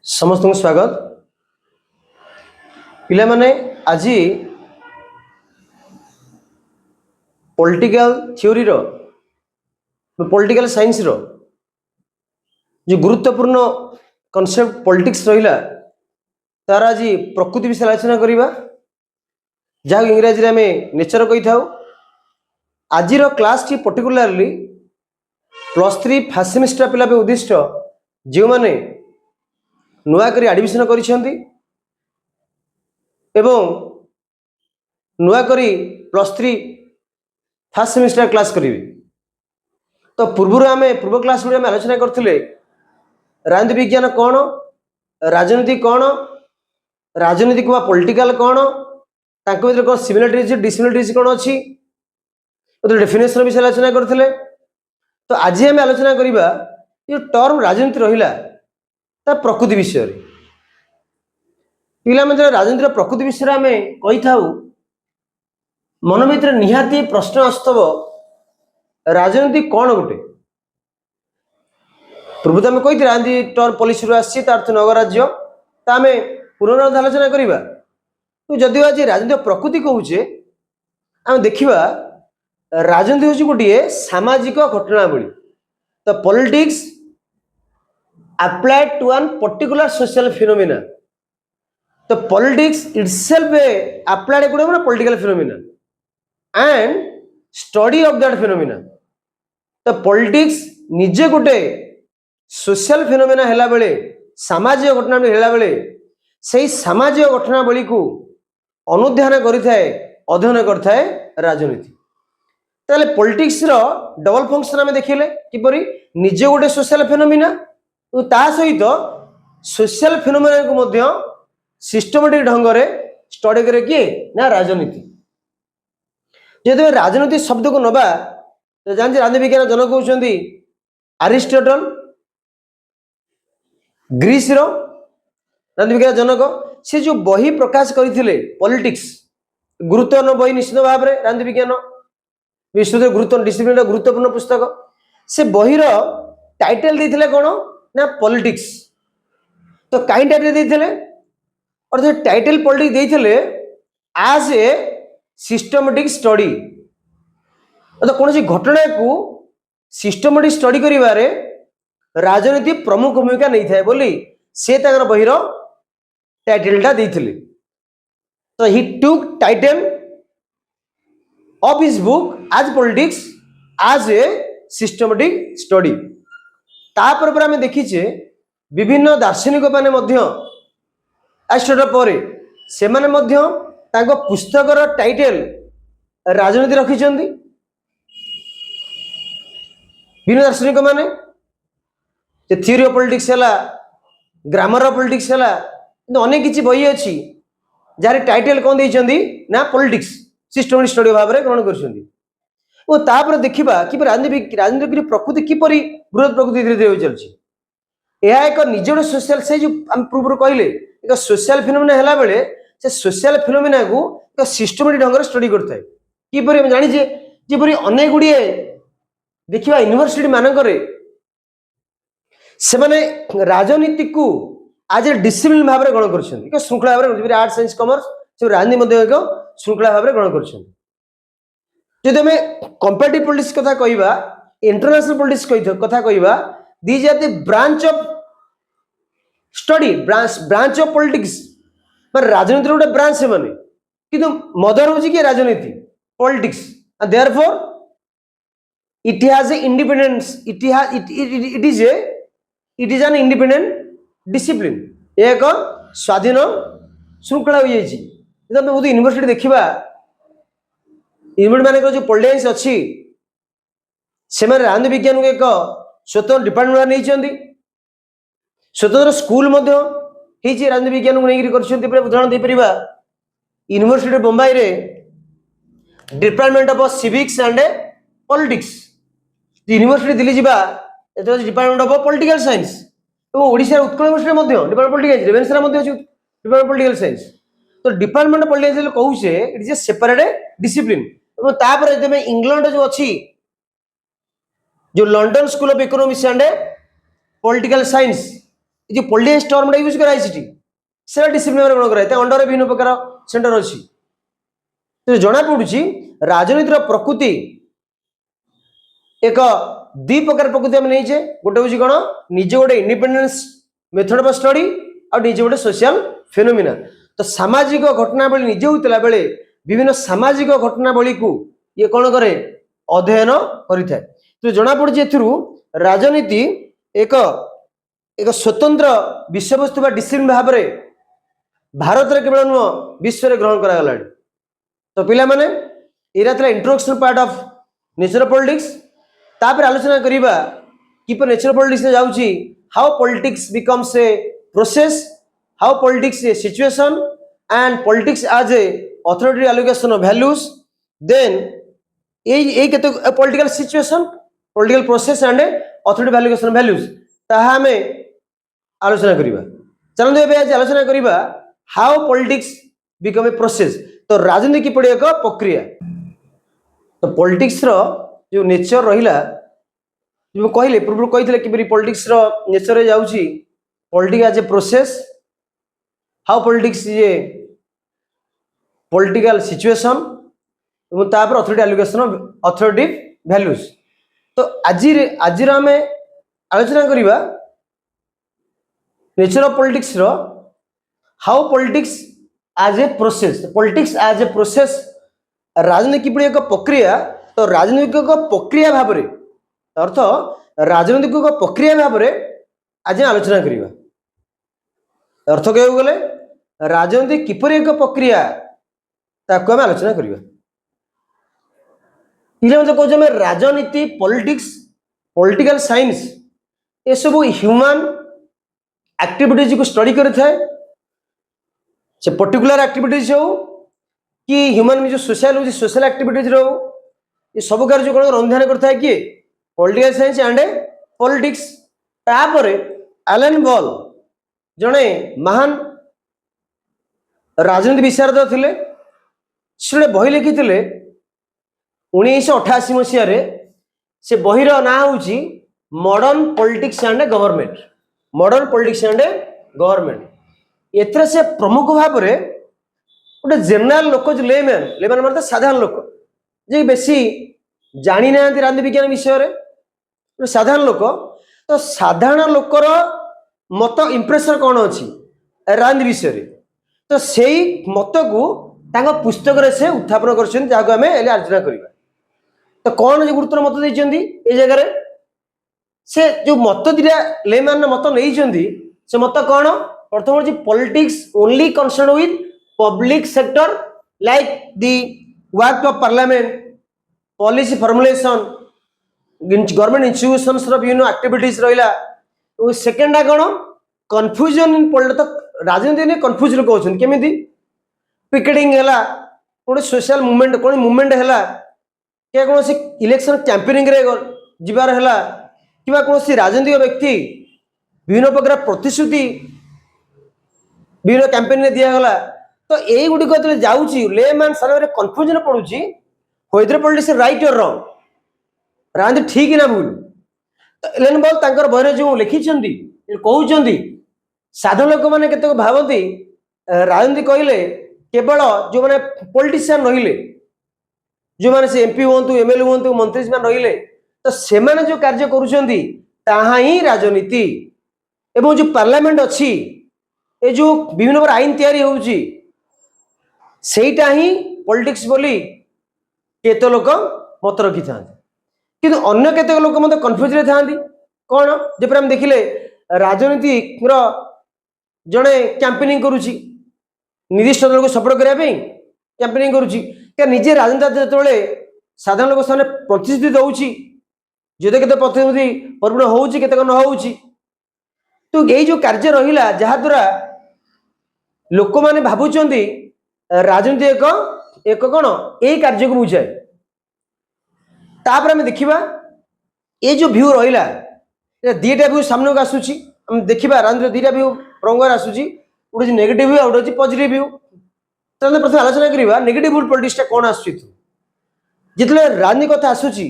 समस्त को स्वागत पिला माने आज पॉलिटिकल थ्योरी रो पॉलिटिकल साइंस रो जो गुरुत्वपूर्ण कॉन्सेप्ट पॉलिटिक्स रहिला तार आज प्रकृति विषय आलोचना करिबा जहाँ इंग्रजी रे हमें नेचर कही था। आज class T particularly +3 first semester पिला पे उद्दिष्ट जो माने नुआ करी एडमिशन करिसेंती एवं नुआ करी +3 फर्स्ट सेमिस्टर क्लास करिवे। तो पूर्व आम पूर्व क्लास में आलोचना करथिले राजनीति विज्ञान कौन, राजनीति कौन, राजनीतिक वा पॉलिटिकल कौन, ताको भीतर कौन सिमिलरिटीज डिसिमिलरिटीज कौन अच्छी डेफिनेशन विषय आलोचना करथिले। तो आज आम आलोचना करिबा जो टर्म राजनीति रहिला ता प्रकृति विषय पिला मतलब राजनीतिर प्रकृति विषय आम कही था। मन भर निहाती प्रश्न आसव राजनीति कौन गोटे पूर्व तो आम कही राजनीति टर्म पॉलिसी अर्थ नगराज्य तो आम पुनरावृत्ति आलोचना करवा। तो जदि आज राजनीति प्रकृति कहूचे आम देखा राजनीति हूँ गोटे सामाजिक घटनावली। तो politics applied to one particular social phenomena. The politics itself applied to a political phenomena and study of that phenomena. The politics निजे गोटे social phenomena हेला बेले सामाजिक घटनावली हेला बेले सही सामाजिक घटनावली को अनुध्यान करिथाए अध्ययन करथाए राजनीति। ताले पॉलिटिक्स रो डबल फंक्शन आमे देखिले किपरि निजे गोटे social phenomena ता सहित सोशल फिनोमेना को मध्य सिस्टमेटिक ढंग से स्टडी करे किए ना राजनीति। जब राजनीति शब्द को नबा तो जानते राजनीति विज्ञान जनक होउछंती अरिस्टोटल ग्रीस रो राजनीति विज्ञान जनक। से जो बही प्रकाश करथिले पॉलिटिक्स गुरुत्वपूर्ण बही निश्चित भाव में राजनीति विज्ञान विश्व गुरुत्व डिसिप्लिन गुरुत्वपूर्ण पुस्तक। से बही रो टाइटल देथिले कोन ना पॉलिटिक्स। तो कई टाइटल देथिले और जो टाइटल पॉलिटिक्स देथिले एज ए सिस्टमेटिक स्टडी। तो कौन सी घटना को सिस्टमेटिक स्टडी करिवारे राजनीति प्रमुख भूमिका नहीं थाए बोली से ताकर बहिर टाइटलटा देथिले। तो he took title of his book as politics as a systematic study. तापर पर आमे देखिचे विभिन्न दार्शनिक माने मध्य एरिस्टोटल पर से माने मध्य तांको पुस्तकर टाइटल राजनीति रखिचंदी। विभिन्न दार्शनिक माने जे थ्योरी ऑफ पॉलिटिक्स हला ग्रामर ऑफ पॉलिटिक्स हला अनेक किछि बही अछि जार टाइटल कोन दैचंदी ना पॉलिटिक्स सिस्टमेटिक स्टडी भाव रे ग्रहण करछंदी। और तापर देखिबा कि राजनीति प्रकृति किपरि बृहत प्रकृति धीरे धीरे चलछि। यह एक निजोड़ सोशल से जो हम पूर्व कहले एक सोशल फिनोमेना हैला बेले से सोशल फिनोमेना को एक सिस्टमेटिक ढंग से स्टडी करथाय। किपरि हम जानि जे जेपरि अनेक गुडिए देखिबा यूनिवर्सिटी मानकरे से माने राजनीति को आज डिसिप्लिन भाव में ग्रहण करछन्ती एक श्रृंखला भाव में आर्ट्स साइंस कॉमर्स से राजनीति मध्ये एक श्रृंखला भाव में ग्रहण करछन्ती। जदि हमें कंपैरेटिव पॉलिटिक्स कथा कहबा इंटरनेशनल पॉलिटिक्स कथा कहबा these are the branch of study branch of politics पर राजनीति गोटे ब्रांच है माने किंतु मदर होची कि राजनीति politics and therefore it has a independence it is an independent discipline एक स्वाधीन श्रृंखला हो जाइए। जब बहुत यूनिवर्सिटी देखिबा यूनिवर्सिटी माने जो पॉलिटिक्स अच्छी से राजनीति विज्ञान को एक स्वतंत्र डिपार्टमेंट नहीं स्वतंत्र स्कूल राजनीति विज्ञान को लेकर उदाहरण दे परिबा यूनिवर्सिटी बम्बई रे department of civics and politics. University Delhi जीवा डिपार्टमेंट ऑफ पॉलिटिकल साइंस और Odisha Utkal university department political Ravenshaw department political science. तो डिपार्टमेंट ऑफ पॉलिटिकल कहूचे it is a separate discipline. तापर इंग्लैंड जो अच्छी जो London school of economics and political science जो politics term use कराई से डिसिप्लिन ग्रहण कराए अंडर विभिन्न प्रकार सेंटर अच्छी तो जना पड़ी राजनीतिर प्रकृति एक दुई प्रकार प्रकृति आम नहीं गोटे हूँ कौन निजे गोटे इंडिपेंडेंस मेथड ऑफ स्टडी और निजे गोटे सोशल फेनोमिना तो सामाजिक घटनावली निजे होता बेले विभिन्न सामाजिक घटनावली को ये कौन करे अध्ययन करें तो जना पड़ी राजनीति एक एक स्वतंत्र विषयवस्तु डिसिप्लिन भाव में भारत में केवल नुह विश्व में ग्रहण करागला तो पिला माने एरा था introduction part of natural politics तापर आलोचना करिबा किपर नेचुरल पॉलिटिक्स में जाउची how politics becomes a process how politics a situation and politics as a authority allocation of values then ए केते political situation political process and authority allocation of values ताहा हमें आलोचना करिबा चलंतु एबे आज आलोचना करिबा how politics become a process तो राजनीति की पड़ी एक प्रक्रिया तो पॉलिटिक्स रो जो नेचर रहिला जो कहले पूर्व कही कि पॉलिटिक्स रो नेचर जाउची politics as a process how politics is a political situation और तापर authority allocation of authority values तो आज आम आलोचना करिबा नेचर ऑफ पॉलिटिक्स रो how politics as a process politics as a process राजनीति की एक प्रक्रिया तो राजनीतिक प्रक्रिया भाव में अर्थ राजनीतिक प्रक्रिया भाव में आज आलोचना करवा अर्थ कह गले राजनीति किपर एक प्रक्रिया ताकू आम आलोचना करवा कहे राजनीति पॉलिटिक्स पॉलिटिकल साइंस ये सब ह्यूमन एक्टिविटीज को स्टडी करता है से पर्टिकुलर एक्टिविटीज हो कि ह्यूमन में जो सोशल एक्टिविटीज रो ये सब कार्य कौन अनुधान करता है किए पॉलिटिकल साइंस एंड पॉलिटिक्स तापर एलन बॉल जड़े महान राजनीति विशारद थिले से बही लिखी 1988 मसीह से बहीर ना हूँ modern politics and government modern politics and government एथर से प्रमुख भाव में गोटे जनरल लोक जो लेमैन मतलब साधारण लोक जे बेसी जानी ना राजनीति विज्ञान विषय में साधारण लोक तो साधारण लोकर मत इंप्रेशन कौन अच्छी राजनीति विषय तो से मत को पुस्तक से उत्थापन कर आलोचना करवा तो कौन जो गुरुत्व मत देते ये जगह से जो मत दिटा लेमैन मत नहीं से मत कौन प्रथम हूँ politics only concern with public sector like the work of parliament policy formulation government institutions विभिन्न एक्टिविटीज रहा सेकेंडा कौन कन्फ्यूजन इन पॉलिटिक्स राजनीति में कन्फ्यूज लोक होती केमी पिकेटिंग है गोटे सोशल मूवमेंट कौन मूवमेंट है क्या कौन इलेक्शन कैंपेनिंग जीवार है कि कौन राजनीतिक व्यक्ति विभिन्न प्रकार प्रतिश्रुति विभिन्न कैंपेन में दिगला तो यही गुड़िक जाऊँगी लेमैन सामने कन्फ्यूजन पड़ुची व्हेदर पॉलिटिक्स राइट और रॉन्ग राजनीति ठीक ना भूल तो एलन बॉल बहरे जो लिखी कहते साधारण लोक मैंने केत भावती राजनीति कहले केवल जो मैंने पॉलिटिशियन रहिले जो मैंने से एमपी हूँ एमएलए हूँ मंत्री रहिले तो से जो कार्य करुँच राजनीति एवं जो पार्लियामेंट अच्छी ये जो विभिन्न प्रकार आईन तैयारी होउची सेटा ही पॉलिटिक्स बोली केते लोक मत रखी था किंतु अन्य केते लोक मत कन्फ्यूज रे थांती कौन जेपर हम देखिले राजनीति जड़े कैंपेनिंग करुची निर्दिष्ट दल को सपोर्ट करने कैंपेनिंग करुची क्या निजे राजनीति जो साधारण लोक सामने प्रतिश्रुति दौची जो केते प्रतिश्रुति परिपूर्ण होउची केते न होउची तो यही जो कार्य रहा जहाद्वारा लोक मैंने भावुंट राजनीति एक कौन यही कार्य को बुझाए तापर आम देखा ये जो भ्यू रहा दीटा भ्यू सामने को आसूची देखा राजनीति दीटा भ्यू रंगर आसूची गोटे नेगेटिव भ्यू गोटे पॉजिटिव भ्यू तो प्रथम आलोचना करवा नेगेटिव पॉलिटिक्स कौन आसू जिते राजनीति कथा आसूची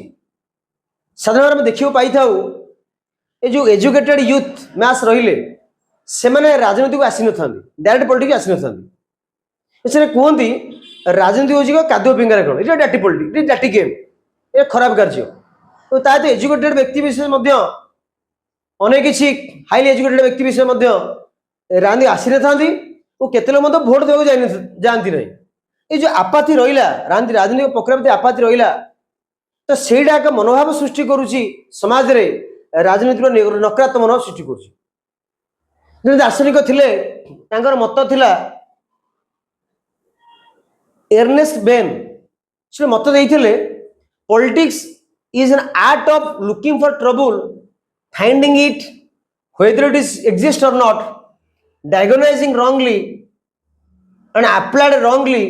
साधारण आम देखा पाई था ये जो एजुकेटेड यूथ मैस रहिले से माने राजनीति को आसी न थांदी डायरेक्ट पॉलिटिक्स आसी न थांदी से कहती राजनीति हूँ कादुआ पिंगार कौन ये डाटी पॉलिटिक्स ये डाटी गेम ये खराब कार्य तो ता तो एजुकेटेड व्यक्ति विशेष अनेक किसी हाईली एजुकेटेड व्यक्ति विशेष राजनीति आसी न थांदी और केते लोग भोट देवा जाती नहीं ये जो आपाति रहा राजनीतिक प्रक्रिया प्रति आपाति रहा तो सेटा एक मनोभाव सृष्टि करुच्ची समाज रे राजनीति नकारात्मक मनोभाव सृष्टि करुच्ची दार्शनिक थिले तांकर मत थिला एर्नेस्ट बेन से मत देइथिले politics is an art of looking for trouble finding it whether it is exist or not diagnosing wrongly and applied wrongly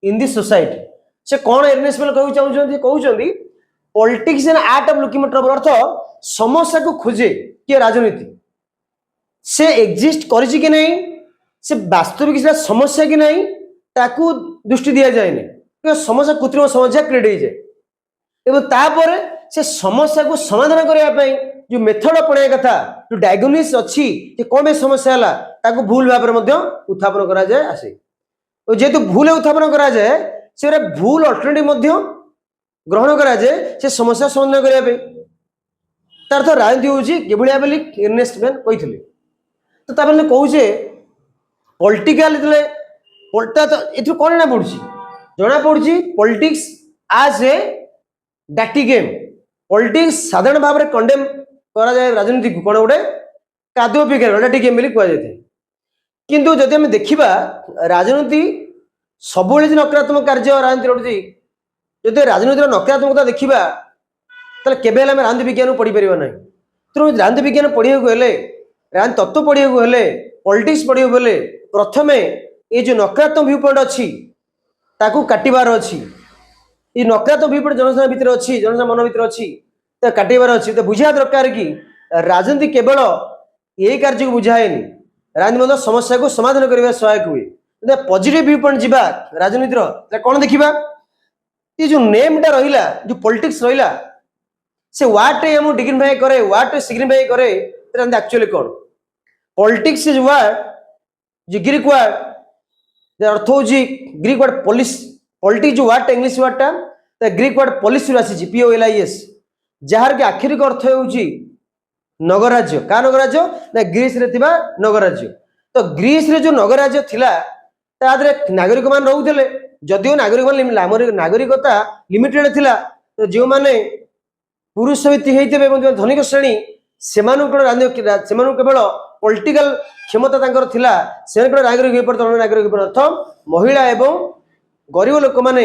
in this society से कौन एर्नेस्ट बेन कहउछंती politics an art of looking for trouble अर्थ समस्या को खोजे कि राजनीति से एग्जिस्ट करिछि कि नहीं से वास्तविक समस्या कि नहीं ताकू दृष्टि दिया जाए नहीं समस्या कृत्रिम समस्या क्रिएट हो जाए एवं तापर से समस्या को समाधान करने जो मेथड अपना कथा जो डायग्नोसिस अच्छी कौन में समस्या है ताकू भूल भाव में उत्थापन करा जाए आसे और जेहेतु भूल उत्थापन करा जाए से भूल अल्टरनेटिव ग्रहण करा जाए से समस्या समाधान करने तार तो राजनीति हूँ बोली एर्नेस्ट बेन कही तो तापर कहे पॉलिटिकल तो कौन ना पड़ी जना पड़ी पॉलिटिक्स आज ए डाटी गेम पॉलिटिक्स साधारण भाव में कंडेम करा जाए राजनीति को कौन गोटे कादुआ पिंगार डाटी गेम कहुए किंतु जदि आम देखा राजनीति सब नकारात्मक कार्य राजनीति रही जदि राजनीतिर नकारात्मकता देखा तो केवल आम राजनीति विज्ञान पढ़ी पार ना तेणु राजनीति विज्ञान पढ़ा राजनीति तत्व पढ़ा पॉलिटिक्स पढ़ा प्रथमे ये जो नकारात्मक व्यू पॉइंट अच्छी ताकू काटिबार अच्छी ये नकारात्मक व्यू पॉइंट जनसाधारण भितर अच्छी जनसाधारण मन भितर अच्छी तो काटिबार अच्छी तो बुझा दरकार कि राजनीति केवल यही कार्य को बुझाएनि राजनीति समस्या को समाधान करने सहायक हुए पॉजिटिव व्यू पॉइंट जीवा राजनीतिर कौन देखा ये जो नेमटा रहा जो पॉलिटिक्स रहा से वाट हम डिग्निफाई करे वाट सिग्निफाई करे एक्चुअली कौन पॉलिटिक्स इज वर्ड जो ग्रीक वर्ड अर्थ हूँ ग्रीक वर्ड पॉलिस पॉलिटिक्स जो वर्ड इंग्लिश वर्डटा ग्रीक वर्ड पॉलिस आसी POLIS जार के आखिरिक अर्थ हूँ नगराज्य क्या नगराज्य ना ग्रीस रे थिबा नगराज्य तो ग्रीस रे जो नगराज्य थिला तादरे नागरिक मान रहउथिले जदियो नागरिकता लिमिटेड थिला तो जो माने पुरुष व्यक्ति हेइतेबे एवं धनिक श्रेणी केवल पॉलिटिकल क्षमता तांकर थिला से नागरिक हो पारत नागरिक अर्थ महिला एवं गरीब लोक मैंने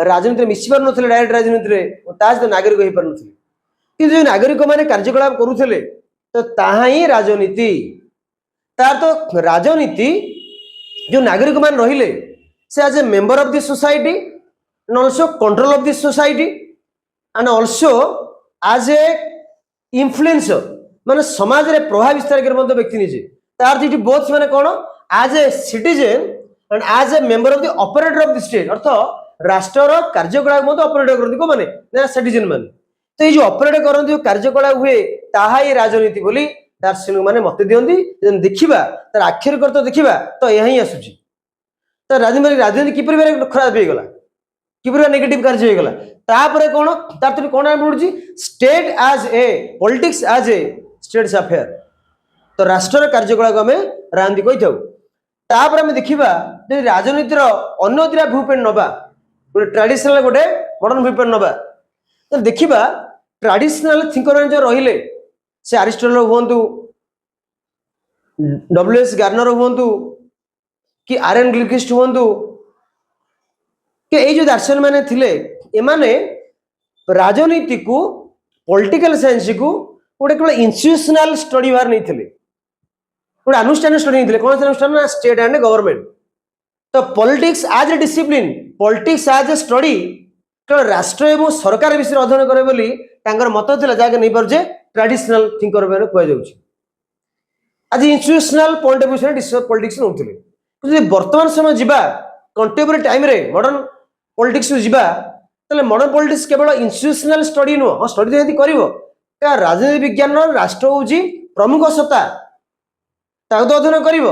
राजनीति मिसी पार नथिले डायरेक्ट राजनीति सहित नागरिक हो पार नथिले कि जो नागरिक मैंने कार्यकलाप करुथिले तो ताहा ही राजनीति तार तो राजनीति जो नागरिक मान रहिले से as a member of this society and also control of this society and also as a influencer माने समाज रे प्रभाव विस्तार कर व्यक्ति निजे तार दीटी बोथ माने कोन as a citizen and as a member of the operator of the state अर्थ राष्ट्र कार्यकलाप मत ऑपरेट करती को माने सिटीजन माने तो ये जो ऑपरेट करती कार्यकलाप हुए ताहा ही राजनीति बोली दार्शनिक माने मत दियंती देखिबा तार आखिर कर तो देखिबा तो यही आसुची तो राजनीति किपर खराब हो गला किपर नेगेटिव कार्य हो गला तापर कोन तार कोन पड़ुची state as a politics as a states affair तो राष्ट्र कार्यकलाप आम राजनीति कही था तापर आम देखा जो राजनीतिर अन्य दिरा व्यू पॉइंट नवा गोटे ट्राडिशनल गोटे मॉडर्न व्यू पॉइंट नवा तो देखा ट्राडिशनल थिंकर जो रहिले से अरिस्टोटल हुंतु WS गार्नर हुंतु कि RN ग्लिकिस्ट हुंतु कि ये जो दार्शनिक माने थिले एमाने राजनीति को पॉलिटिकल साइंस को गोटे केवल इंस्टीट्यूशनल स्टडी बाहर नहीं थिले गोटे अनुष्ठान स्टडी नहीं थिले कौन से अनुष्ठान ना स्टेट एंड गवर्नमेंट तो politics as a discipline politics as a study केवल राष्ट्र एवं सरकार विषय अध्ययन करे बोली तांकर मत थिला जाके नहीं पारजे ट्रेडिशनल थिंकर में कह जाउछि आज इंस्टीट्यूशनल पॉइंट ऑफ व्यू से पॉलिटिक्स नउथिले कि वर्तमान समय जीवा कंटेम्पोरेरी टाइम रे मॉडर्न पॉलिटिक्स जीवा तले मॉडर्न पॉलिटिक्स केवल इंस्टीट्यूशनल स्टडी नुह हां स्टडी तो यदि करिवो का राजनीति विज्ञान राष्ट्र होउछि प्रमुख सत्ता ତାକୁ ତ ଅଧ୍ୟୟନ କରିବ,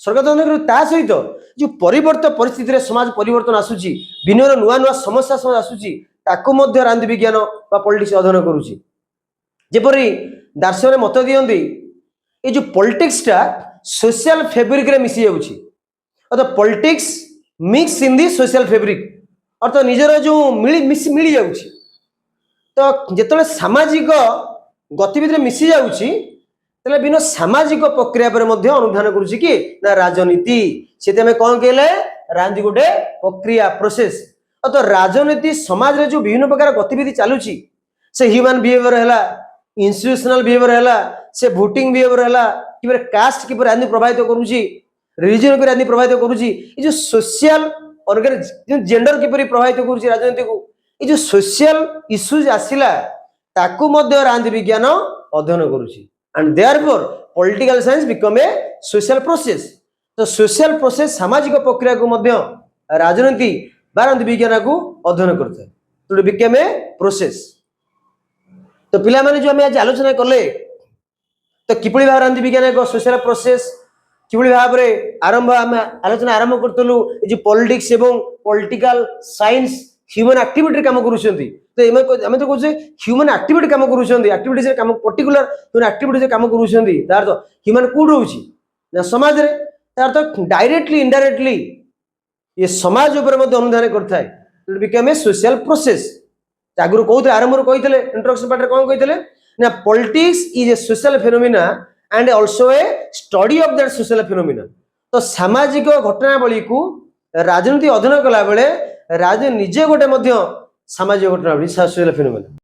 ସରକାର ତ ଅଧ୍ୟୟନ କରିବ। ତା ସହିତ ଯୋଉ ପରିବର୍ତ୍ତନ ପରିସ୍ଥିତିରେ ସମାଜ ପରିବର୍ତ୍ତନ ଆସୁଛି, ବିଭିନ୍ନ ନୂଆ ନୂଆ ସମସ୍ୟା ସବୁ ଆସୁଛି, ତାକୁ ମଧ୍ୟ ରାଜନୀତି ବିଜ୍ଞାନ ବା ପଲିଟିକ୍ସ ଅଧ୍ୟୟନ କରୁଛି। ଯେପରି ଦାର୍ଶନିକ ମତ ଦିଅନ୍ତି ଏ ଯୋଉ ପଲିଟିକ୍ସଟା ସୋସିଆଲ ଫେବ୍ରିକରେ ମିଶି ଯାଉଛି, ଅର୍ଥାৎ politics mix in the social fabric, ଅର୍ଥାৎ ନିଜର ଯୋଉ ମିଳି ଯାଉଛି। ତ ଯେତେବେଳେ ସାମାଜିକ ଗତିବିଧିରେ ମିଶି ଯାଉଛି, ତାହେଲେ ବିଭିନ୍ନ ସାମାଜିକ ପ୍ରକ୍ରିୟା ଉପରେ ମଧ୍ୟ ଅନୁଧ୍ୟାନ କରୁଛି କି ନା ରାଜନୀତି। ସେଥିପାଇଁ ଆମେ କଣ କହିଲେ, ରାଜନୀତି ଗୋଟେ ପ୍ରକ୍ରିୟା, ପ୍ରୋସେସ। ଅର୍ଥାৎ ରାଜନୀତି ସମାଜରେ ଯୋଉ ବିଭିନ୍ନ ପ୍ରକାର ଗତିବିଧି ଚାଲୁଛି, ସେ ହ୍ୟୁମାନ ବିହେଭିୟର ହେଲା, ଇନଷ୍ଟିଟ୍ୟୁସନାଲ ବିହେଭିୟର ହେଲା, ସେ ଭୋଟିଂ ବିହେଭିୟର ହେଲା, କିପରି କାଷ୍ଟ କିପରି ରାଜନୀତି ପ୍ରଭାବିତ କରୁଛି, ରିଲିଜନ କିପରି ରାଜନୀତି ପ୍ରଭାବିତ କରୁଛି, ଏ ଯୋଉ ସୋସିଆଲ ଅର୍ଗାନାଇଜ ଜେଣ୍ଡର କିପରି ପ୍ରଭାବିତ କରୁଛି ରାଜନୀତିକୁ, ଏ ଯୋଉ ସୋସିଆଲ ଇସ୍ୟୁଜ ଆସିଲା, ତାକୁ ମଧ୍ୟ ରାଜନୀତି ବିଜ୍ଞାନ ଅଧ୍ୟୟନ କରୁଛି। and therefore political science become a social process। तो social process सामाजिक प्रक्रिया को मध्य राजनीति बा राजनीति विज्ञान को अध्ययन करता है, तो become a process। तो पिला माने जो हमें आज आलोचना कले, तो किपरि भाव राजनीति विज्ञान एक सोशल प्रोसेस किपरि भाव रे आरंभ हम आलोचना आरंभ करतलु जे पॉलिटिक्स एवं पॉलिटिकल साइंस ह्यूमन एक्टिविटी काम करूछंती। तो हमें तो कहछे ह्यूमन एक्टिविटी काम करूछंती, एक्टिविटी से काम पर्टिकुलर ह्यूमन एक्टिविटी से काम करूछंती, तार तो ह्यूमन कोड रहउची ना समाज रे, तार तो डायरेक्टली इनडायरेक्टली ये समाज ऊपर मध्ये अनुधान करथाय। It become a social process. आगुरु कहते आरंभ कहते इंट्रोडक्शन पार्ट रे कोन कहते ना politics is a social phenomena and also a study of that social phenomena. तो सामाजिक घटनावली को राजनीति अध्ययन कला बेले राजनीति निजे गोटे सामाजिक घटनावली सोशल फेनोमेना।